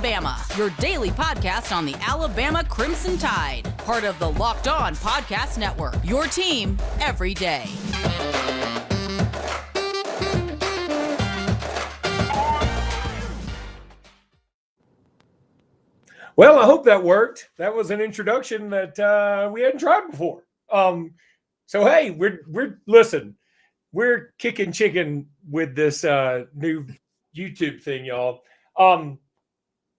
Bama, your daily podcast on the Alabama Crimson Tide. Part of the Locked On Podcast Network, your team every day. Well, I hope that worked. That was an introduction that we hadn't tried before. So hey, we're kicking chicken with this new YouTube thing, y'all.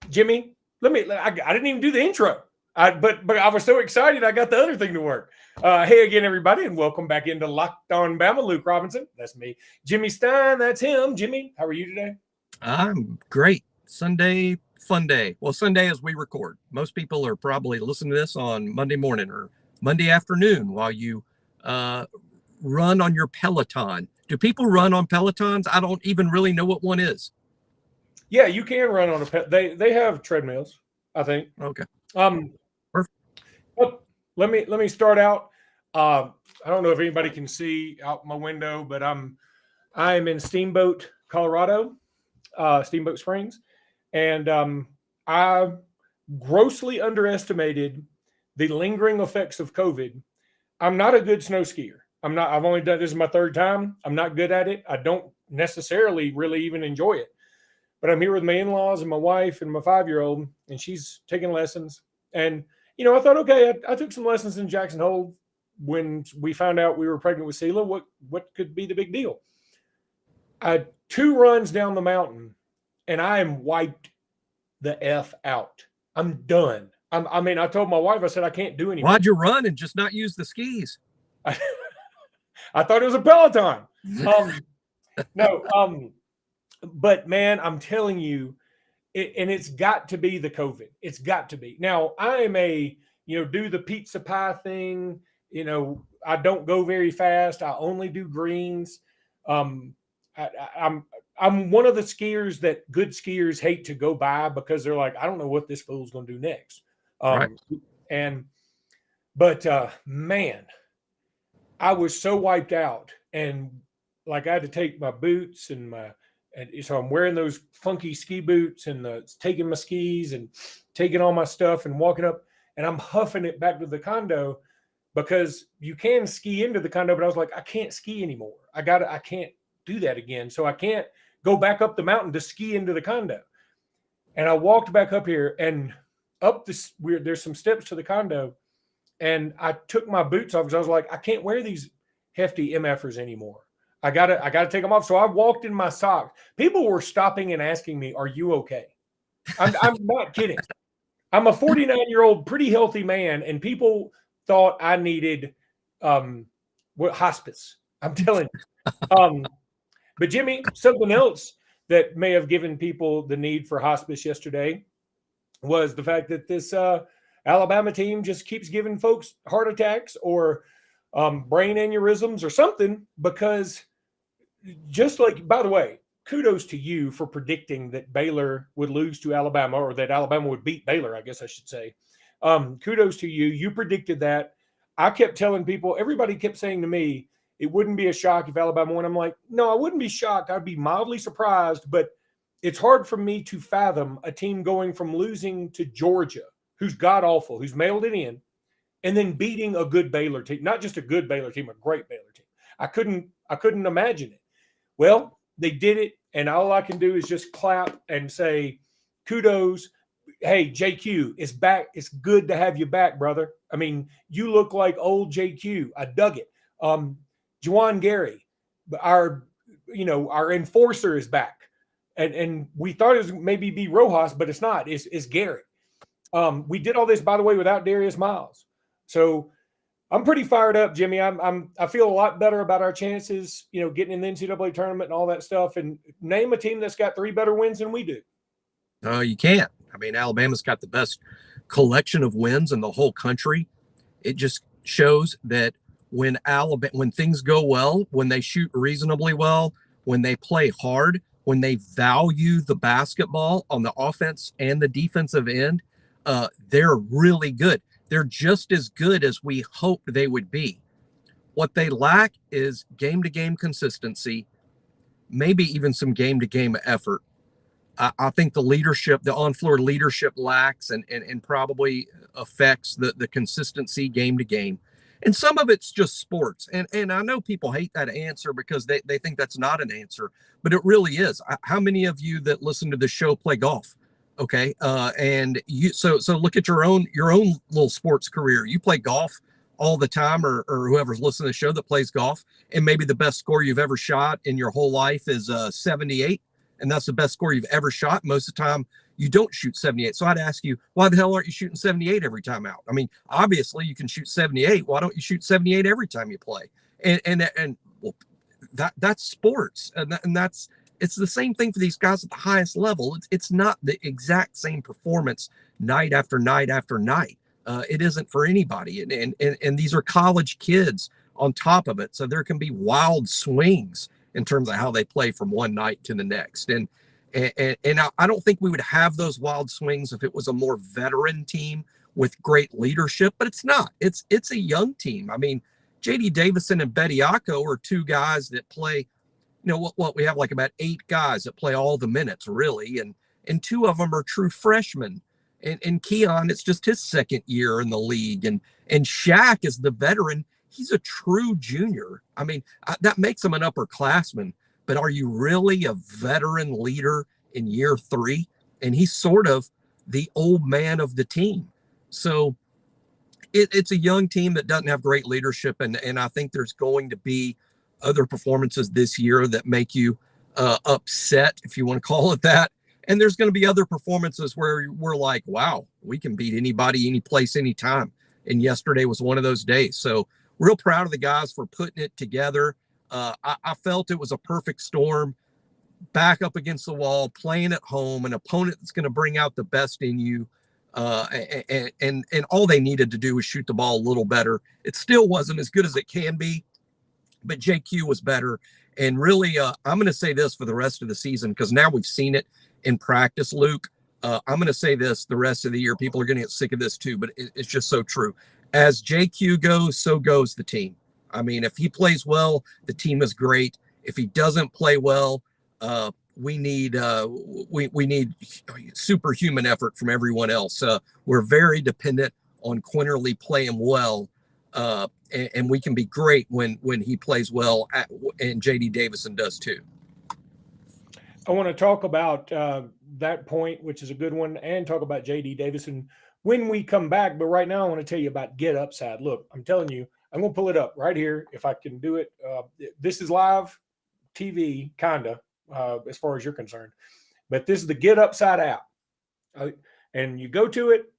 Jimmy, I didn't even do the intro. But I was so excited I got the other thing to work. Hey again, everybody, and welcome back into Locked On Bama. Luke Robinson, that's me. Jimmy Stein, that's him. Jimmy, how are you today? I'm great. Sunday, fun day. Well, Sunday as we record. Most people are probably listening to this on Monday morning or Monday afternoon while you run on your Peloton. Do people run on Pelotons? I don't even really know what one is. Yeah, you can run on they have treadmills, I think. Okay. Perfect. Let me start out. I don't know if anybody can see out my window, but I'm in Steamboat, Colorado, Steamboat Springs, and I grossly underestimated the lingering effects of COVID. I'm not a good snow skier. I've only done this is my third time. I'm not good at it. I don't necessarily really even enjoy it. But I'm here with my in-laws and my wife and my 5-year-old, and she's taking lessons. And, I thought, okay, I took some lessons in Jackson Hole when we found out we were pregnant with Sela. What could be the big deal? I had 2 runs down the mountain, and I am wiped the F out. I'm done. I told my wife, I said, I can't do anymore. Why'd you run and just not use the skis? I thought it was a Peloton. But man, I'm telling you, and it's got to be the COVID. It's got to be. Now, I am do the pizza pie thing. I don't go very fast. I only do greens. I'm one of the skiers that good skiers hate to go by because they're like, I don't know what this fool's going to do next. Right. Man, I was so wiped out, and like I had to take my boots and so I'm wearing those funky ski boots and taking my skis and taking all my stuff and walking up, and I'm huffing it back to the condo because you can ski into the condo, but I was like, I can't ski anymore. I can't do that again. So I can't go back up the mountain to ski into the condo. And I walked back up here and up there's some steps to the condo, and I took my boots off because I was like, I can't wear these hefty MFers anymore. I gotta take them off. So I walked in my socks. People were stopping and asking me, "Are you okay?" I'm not kidding. I'm a 49-year-old, pretty healthy man, and people thought I needed hospice. I'm telling you. But Jimmy, something else that may have given people the need for hospice yesterday was the fact that this Alabama team just keeps giving folks heart attacks or brain aneurysms or something, because just like, by the way, kudos to you for predicting that Baylor would lose to Alabama, or that Alabama would beat Baylor, I guess I should say. Kudos to you. You predicted that. I kept telling people, everybody kept saying to me, it wouldn't be a shock if Alabama won. I'm like, no, I wouldn't be shocked. I'd be mildly surprised, but it's hard for me to fathom a team going from losing to Georgia, who's god-awful, who's mailed it in, and then beating a good Baylor team. Not just a good Baylor team, a great Baylor team. I couldn't imagine it. Well, they did it, and all I can do is just clap and say, kudos. Hey, JQ is back. It's good to have you back, brother. I mean, you look like old JQ. I dug it. Juwan Gary, our enforcer, is back. And we thought it was maybe be Rojas, but it's not. It's Gary. We did all this, by the way, without Darius Miles. So I'm pretty fired up, Jimmy. I feel a lot better about our chances, getting in the NCAA tournament and all that stuff. And name a team that's got 3 better wins than we do. No, you can't. I mean, Alabama's got the best collection of wins in the whole country. It just shows that when things go well, when they shoot reasonably well, when they play hard, when they value the basketball on the offense and the defensive end, they're really good. They're just as good as we hoped they would be. What they lack is game-to-game consistency, maybe even some game-to-game effort. I think the leadership, the on-floor leadership lacks and probably affects the consistency game to game. And some of it's just sports. And I know people hate that answer because they think that's not an answer, but it really is. How many of you that listen to the show play golf? Okay. And so look at your own little sports career. You play golf all the time, or whoever's listening to the show that plays golf, and maybe the best score you've ever shot in your whole life is 78. And that's the best score you've ever shot. Most of the time you don't shoot 78. So I'd ask you, why the hell aren't you shooting 78 every time out? I mean, obviously you can shoot 78. Why don't you shoot 78 every time you play? And well, that's sports. And it's the same thing for these guys at the highest level. It's not the exact same performance night after night after night. It isn't for anybody. And these are college kids on top of it. So there can be wild swings in terms of how they play from one night to the next. And I don't think we would have those wild swings if it was a more veteran team with great leadership, but it's not. It's a young team. I mean, J.D. Davison and Bediako are two guys that play, what we have like about 8 guys that play all the minutes, really. And 2 of them are true freshmen. And Keon, it's just his second year in the league. And Shaq is the veteran. He's a true junior. I mean, that makes him an upperclassman, but are you really a veteran leader in year 3? And he's sort of the old man of the team. So it's a young team that doesn't have great leadership. And I think there's going to be other performances this year that make you upset, if you want to call it that. And there's going to be other performances where we're like, wow, we can beat anybody, any place, anytime. And yesterday was one of those days. So real proud of the guys for putting it together. I felt it was a perfect storm, back up against the wall, playing at home, an opponent that's going to bring out the best in you. And all they needed to do was shoot the ball a little better. It still wasn't as good as it can be, but JQ was better. And really, I'm going to say this for the rest of the season, because now we've seen it in practice, Luke. I'm going to say this the rest of the year. People are going to get sick of this too, but it's just so true. As JQ goes, so goes the team. I mean, if he plays well, the team is great. If he doesn't play well, we need superhuman effort from everyone else. We're very dependent on Quinterly playing well, and we can be great when he plays well, and J.D. Davison does too. I want to talk about that point, which is a good one, and talk about J.D. Davison when we come back. But right now I want to tell you about Get Upside. Look, I'm telling you, I'm going to pull it up right here if I can do it. This is live TV, kind of, as far as you're concerned. But this is the Get Upside app. And you go to it,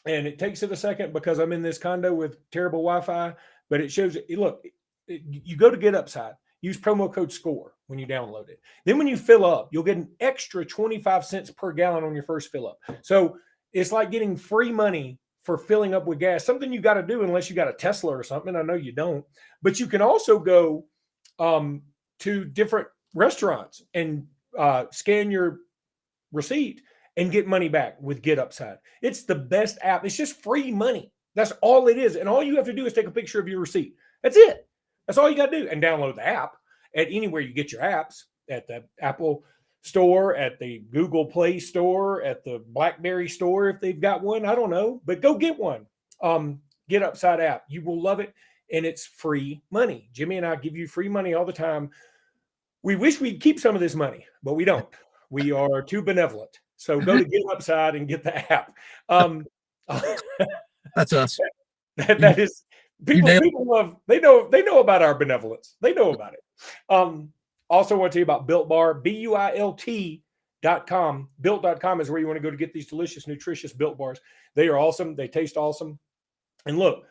and it takes it a second because I'm in this condo with terrible Wi-Fi. But it shows you, look, you go to Get Upside. Use promo code SCORE when you download it. Then when you fill up, you'll get an extra 25 cents per gallon on your first fill up. So it's like getting free money for filling up with gas, something you got to do unless you got a Tesla or something. I know you don't, but you can also go to different restaurants and scan your receipt and get money back with Get Upside. It's the best app. It's just free money. That's all it is. And all you have to do is take a picture of your receipt. That's it. That's all you got to do. And download the app at anywhere you get your apps, at the Apple Store, at the Google Play Store, at the BlackBerry Store, if they've got one. I don't know, but go get one. Get Upside app. You will love it, and it's free money. Jimmy and I give you free money all the time. We wish we'd keep some of this money, but we don't. We are too benevolent. So go to Get Upside and get the app. That's us. That is... People love, they know about our benevolence. They know about it. Also want to tell you about Built Bar, BUILT.com. Built.com is where you want to go to get these delicious, nutritious Built Bars. They are awesome. They taste awesome. And look,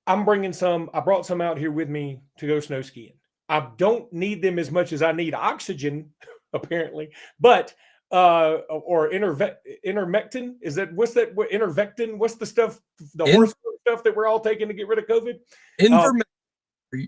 I brought some out here with me to go snow skiing. I don't need them as much as I need oxygen, apparently, but or intermectin. Is that what's that? Intervectin? What's the stuff? The horse stuff that we're all taking to get rid of COVID?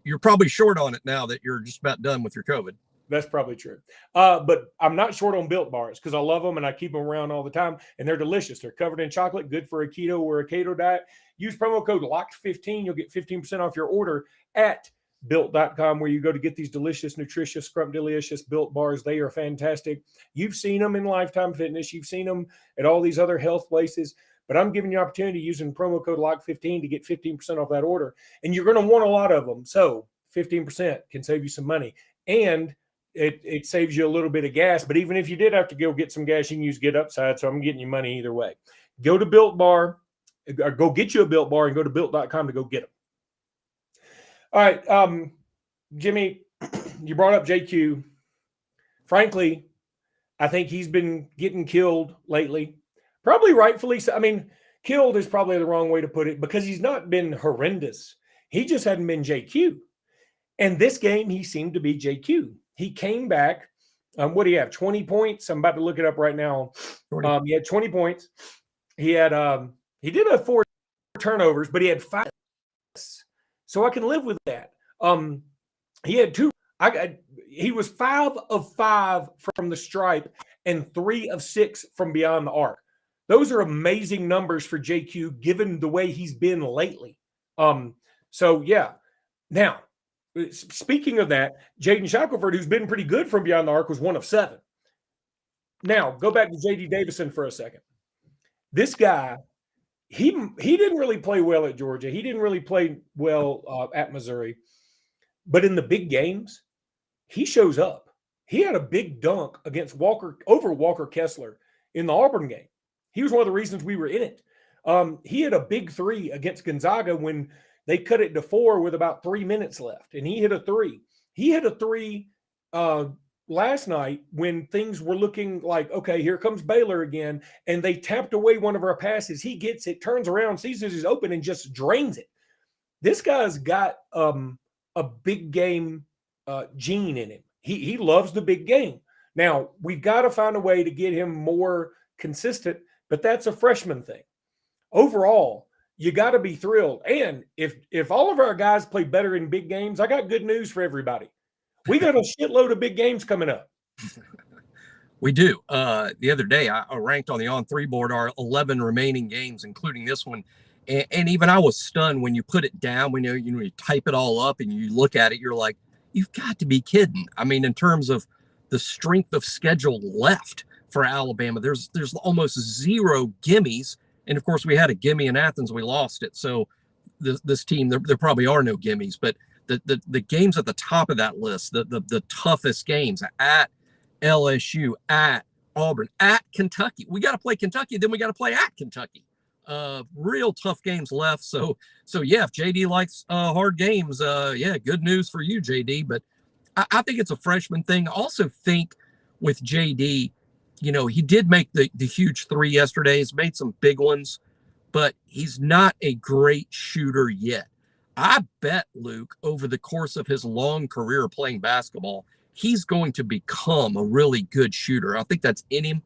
You're probably short on it now that you're just about done with your COVID. That's probably true. But I'm not short on Built Bars because I love them and I keep them around all the time. And they're delicious. They're covered in chocolate, good for a keto or a keto diet. Use promo code LOCKED15. You'll get 15% off your order at built.com, where you go to get these delicious, nutritious, scrumptious Built bars. They are fantastic. You've seen them in Lifetime Fitness. You've seen them at all these other health places. But I'm giving you an opportunity using promo code LOCK15 to get 15% off that order. And you're going to want a lot of them. So 15% can save you some money. And it saves you a little bit of gas. But even if you did have to go get some gas, you can use Get Upside. So I'm getting you money either way. Go to Built Bar, or go get you a Built Bar, and go to built.com to go get them. All right, Jimmy, you brought up JQ. Frankly, I think he's been getting killed lately. Probably rightfully so. I mean, killed is probably the wrong way to put it, because he's not been horrendous. He just hadn't been JQ. And this game, he seemed to be JQ. He came back. What do you have? 20 points. I'm about to look it up right now. He had 20 points. He had he did have 4 turnovers, but he had 5. So I can live with that. He had 2. He was 5 of 5 from the stripe and 3 of 6 from beyond the arc. Those are amazing numbers for JQ, given the way he's been lately. So yeah. Now, speaking of that, Jaden Shackelford, who's been pretty good from beyond the arc, was 1 of 7. Now, go back to J.D. Davison for a second. This guy, he didn't really play well at Georgia. He didn't really play well at Missouri. But in the big games, he shows up. He had a big dunk against Walker Kessler in the Auburn game. He was one of the reasons we were in it. He had a big 3 against Gonzaga when they cut it to 4 with about 3 minutes left, and he hit a 3. He hit a 3 last night when things were looking like, okay, here comes Baylor again, and they tapped away one of our passes. He gets it, turns around, sees it is open, and just drains it. This guy's got a big game gene in him. He loves the big game. Now, we've got to find a way to get him more consistent, but that's a freshman thing. Overall, you got to be thrilled. And if all of our guys play better in big games, I got good news for everybody. We got a shitload of big games coming up. We do. The other day, I ranked on the On3 board our 11 remaining games, including this one. And even I was stunned when you put it down, when you type it all up and you look at it, you're like, you've got to be kidding. I mean, in terms of the strength of schedule left for Alabama, there's almost 0 gimmies. And of course, we had a gimme in Athens. We lost it. So this team, there probably are no gimmies. But the games at the top of that list, the toughest games at LSU, at Auburn, at Kentucky. We got to play Kentucky, then we got to play at Kentucky. Real tough games left. So yeah, if JD likes hard games, yeah, good news for you, JD. But I think it's a freshman thing. I also think with JD, he did make the huge 3 yesterday. He's made some big ones, but he's not a great shooter yet. I bet, Luke, over the course of his long career playing basketball, he's going to become a really good shooter. I think that's in him.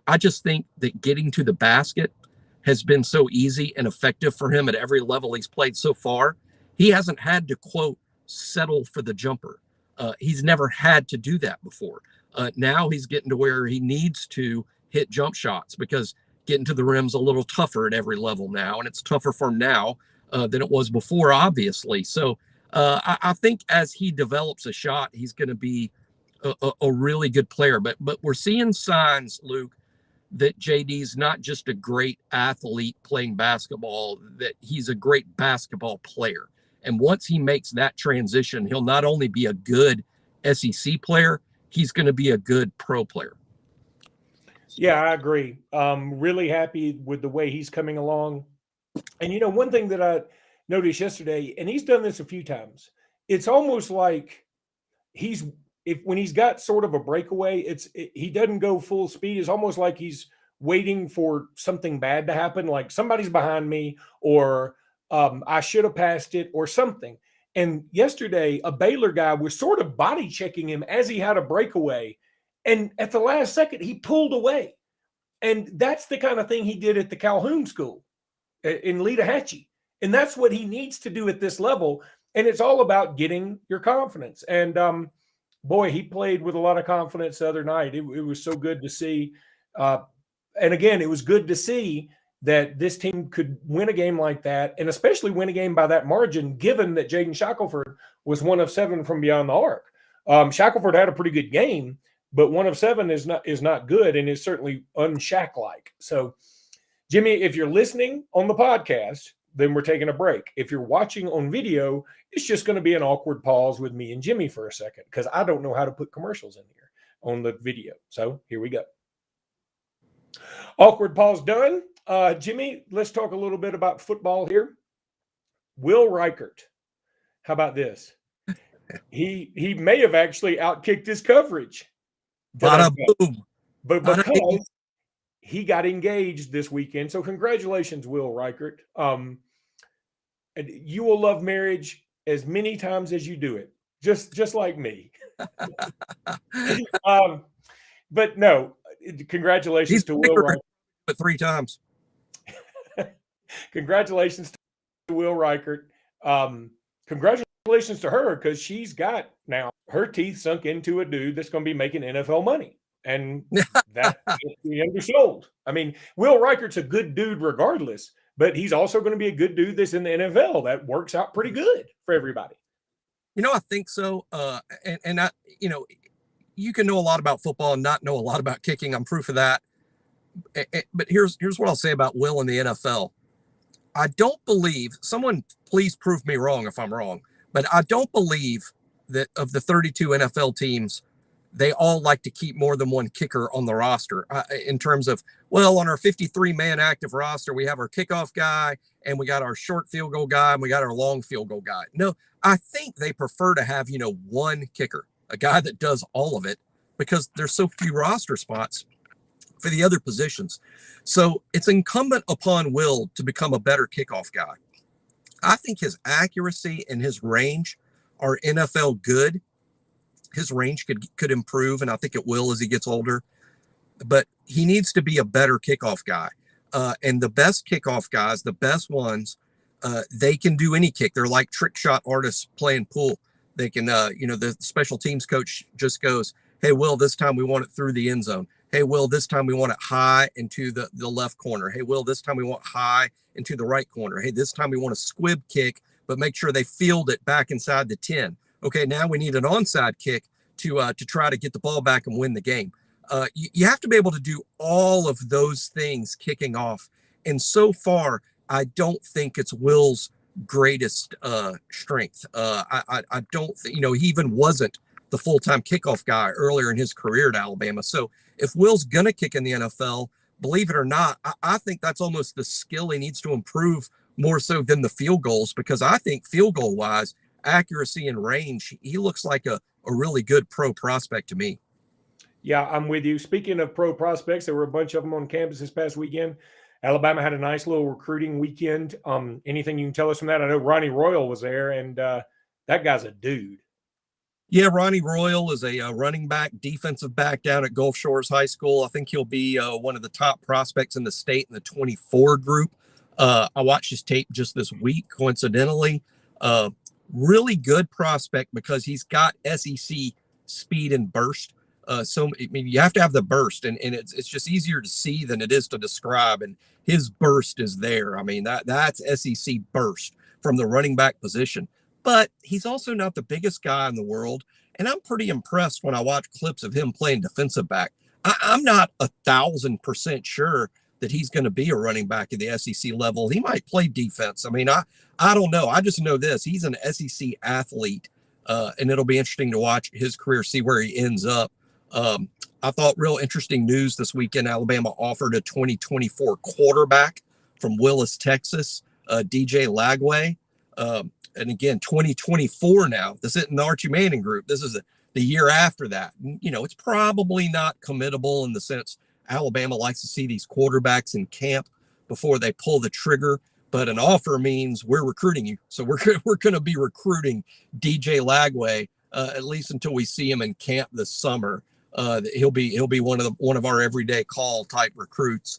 I just think that getting to the basket has been so easy and effective for him at every level he's played so far. He hasn't had to, quote, settle for the jumper. He's never had to do that before. Now he's getting to where he needs to hit jump shots, because getting to the rim's a little tougher at every level now, and it's tougher for him now than it was before, obviously. So I think as he develops a shot, he's going to be a really good player. But we're seeing signs, Luke, that JD's not just a great athlete playing basketball, that he's a great basketball player. And once he makes that transition, he'll not only be a good SEC player, he's going to be a good pro player. Yeah, I agree. Really happy with the way he's coming along. And, one thing that I noticed yesterday, and he's done this a few times, it's almost like when he's got sort of a breakaway, he doesn't go full speed. It's almost like he's waiting for something bad to happen, like somebody's behind me, or I should have passed it, or something. And yesterday, a Baylor guy was sort of body checking him as he had a breakaway. And at the last second, he pulled away. And that's the kind of thing he did at the Calhoun school in Leadahachie. And that's what he needs to do at this level. And it's all about getting your confidence. And boy, he played with a lot of confidence the other night. It was so good to see. And again, it was good to see that this team could win a game like that, and especially win a game by that margin, given that Jaden Shackelford was 1 of 7 from beyond the arc. Shackelford had a pretty good game, but 1 of 7 is not good, and is certainly un-Shaq-like. So, Jimmy, if you're listening on the podcast, then we're taking a break. If you're watching on video, it's just going to be an awkward pause with me and Jimmy for a second, because I don't know how to put commercials in here on the video. So here we go. Awkward pause done. Jimmy, let's talk a little bit about football here. Will Reichert, how about this? He may have actually outkicked his coverage. Bada boom. But because he got engaged this weekend. So congratulations, Will Reichert. You will love marriage as many times as you do it, just like me. But no, congratulations to Will Reichert. But 3 times. Congratulations to Will Reichert. Congratulations to her, because she's got now her teeth sunk into a dude that's going to be making NFL money. And that can't be undersold. I mean, Will Reichert's a good dude regardless, but he's also going to be a good dude that's in the NFL. That works out pretty good for everybody. I think so. And I, you can know a lot about football and not know a lot about kicking. I'm proof of that. But here's what I'll say about Will in the NFL. I don't believe, someone please prove me wrong if I'm wrong, but I don't believe that of the 32 NFL teams, they all like to keep more than one kicker on the roster in terms of, well, on our 53-man active roster, we have our kickoff guy and we got our short field goal guy and we got our long field goal guy. No, I think they prefer to have, one kicker, a guy that does all of it, because there's so few roster spots for the other positions. So it's incumbent upon Will to become a better kickoff guy. I think his accuracy and his range are NFL good. His range could improve, and I think it will as he gets older. But he needs to be a better kickoff guy. And the best kickoff guys, the best ones, they can do any kick. They're like trick shot artists playing pool. They can, the special teams coach just goes, hey, Will, this time we want it through the end zone. Hey, Will, this time we want it high into the left corner. Hey, Will, this time we want high into the right corner. Hey, this time we want a squib kick, but make sure they field it back inside the 10. Okay, now we need an onside kick to try to get the ball back and win the game. You have to be able to do all of those things kicking off. And so far, I don't think it's Will's greatest strength. I don't think, he even wasn't the full-time kickoff guy earlier in his career at Alabama. So if Will's going to kick in the NFL, believe it or not, I think that's almost the skill he needs to improve more so than the field goals, because I think field goal wise, accuracy and range, he looks like a really good pro prospect to me. Yeah, I'm with you. Speaking of pro prospects, there were a bunch of them on campus this past weekend. Alabama had a nice little recruiting weekend. Anything you can tell us from that? I know Ronnie Royal was there, and that guy's a dude. Yeah, Ronnie Royal is a running back, defensive back down at Gulf Shores High School. I think he'll be one of the top prospects in the state in the 24 group. I watched his tape just this week, coincidentally. Really good prospect because he's got SEC speed and burst. So I mean, you have to have the burst, and it's just easier to see than it is to describe. And his burst is there. I mean, that's SEC burst from the running back position. But he's also not the biggest guy in the world. And I'm pretty impressed when I watch clips of him playing defensive back. I'm not 1,000% sure that he's going to be a running back at the SEC level. He might play defense. I mean, I don't know. I just know this. He's an SEC athlete, and it'll be interesting to watch his career, see where he ends up. I thought real interesting news this weekend. Alabama offered a 2024 quarterback from Willis, Texas, DJ Lagway. And again, 2024 now. This isn't the Archie Manning group. This is the year after that. It's probably not committable in the sense Alabama likes to see these quarterbacks in camp before they pull the trigger. But an offer means we're recruiting you. So we're going to be recruiting DJ Lagway at least until we see him in camp this summer. He'll be one of our everyday call type recruits.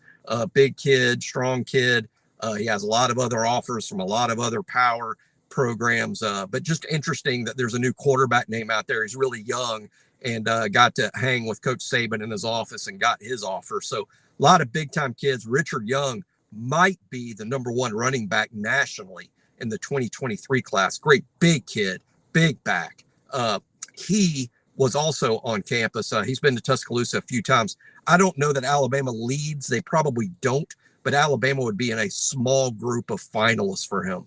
Big kid, strong kid. He has a lot of other offers from a lot of other power programs, but just interesting that there's a new quarterback name out there. He's really young and got to hang with Coach Saban in his office and got his offer. So a lot of big time kids. Richard Young might be the #1 running back nationally in the 2023 class. Great big kid, big back. He was also on campus. He's been to Tuscaloosa a few times. I don't know that Alabama leads. They probably don't, but Alabama would be in a small group of finalists for him.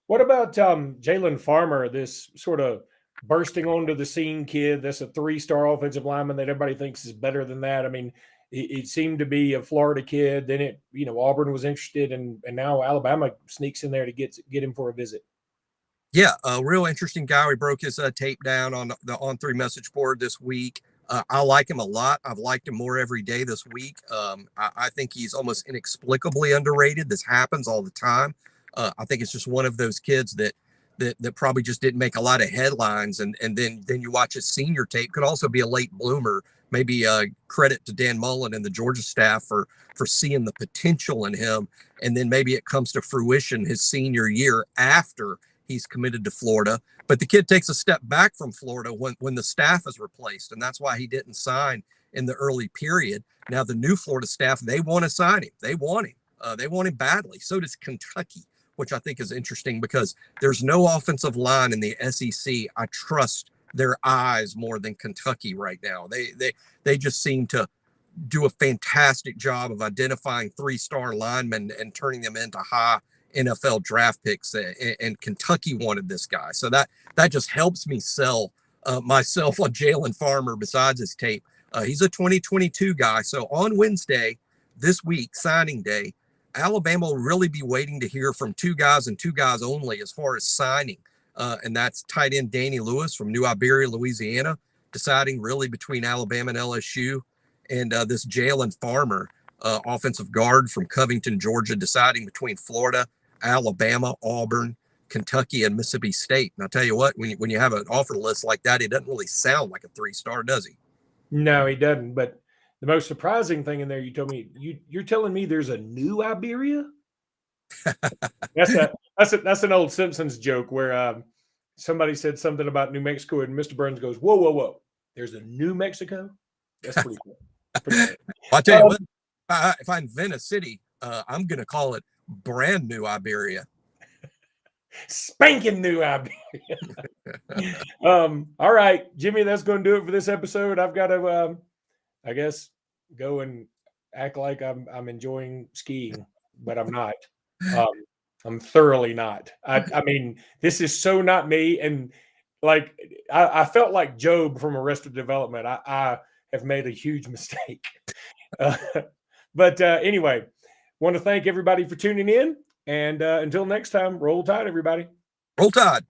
What about Jalen Farmer, this sort of bursting onto the scene kid? That's a 3-star offensive lineman that everybody thinks is better than that. I mean, it seemed to be a Florida kid. Then Auburn was interested, and now Alabama sneaks in there to get him for a visit. Yeah, a real interesting guy. We broke his tape down on the On3 message board this week. I like him a lot. I've liked him more every day this week. I think he's almost inexplicably underrated. This happens all the time. I think it's just one of those kids that probably just didn't make a lot of headlines, and then you watch his senior tape. Could also be a late bloomer. Maybe credit to Dan Mullen and the Georgia staff for seeing the potential in him, and then maybe it comes to fruition his senior year after he's committed to Florida. But the kid takes a step back from Florida when the staff is replaced, and that's why he didn't sign in the early period. Now the new Florida staff, they want to sign him. They want him. They want him badly. So does Kentucky, which I think is interesting because there's no offensive line in the SEC. I trust their eyes more than Kentucky right now. They just seem to do a fantastic job of identifying 3-star linemen and turning them into high NFL draft picks. And Kentucky wanted this guy. So that just helps me sell myself on Jalen Farmer besides his tape. He's a 2022 guy. So on Wednesday, this week, signing day, Alabama will really be waiting to hear from 2 guys and 2 guys only as far as signing. And that's tight end Danny Lewis from New Iberia, Louisiana, deciding really between Alabama and LSU, and this Jalen Farmer, offensive guard from Covington, Georgia, deciding between Florida, Alabama, Auburn, Kentucky, and Mississippi State. And I'll tell you what, when you have an offer list like that, he doesn't really sound like a 3-star, does he? No, he doesn't. But the most surprising thing in there, you told me, you're telling me there's a New Iberia? That's an old Simpsons joke where somebody said something about New Mexico, and Mr. Burns goes, "Whoa, whoa, whoa! There's a New Mexico." That's pretty cool. I'll tell you what, if I invent a city, I'm going to call it Brand New Iberia. Spanking New Iberia. All right, Jimmy, that's going to do it for this episode. I've got to, I guess, go and act like I'm enjoying skiing, but I'm not. I'm thoroughly not. I mean, this is so not me. And like, I felt like Job from Arrested Development. I have made a huge mistake. But anyway, want to thank everybody for tuning in. And until next time, roll tide, everybody. Roll Tide.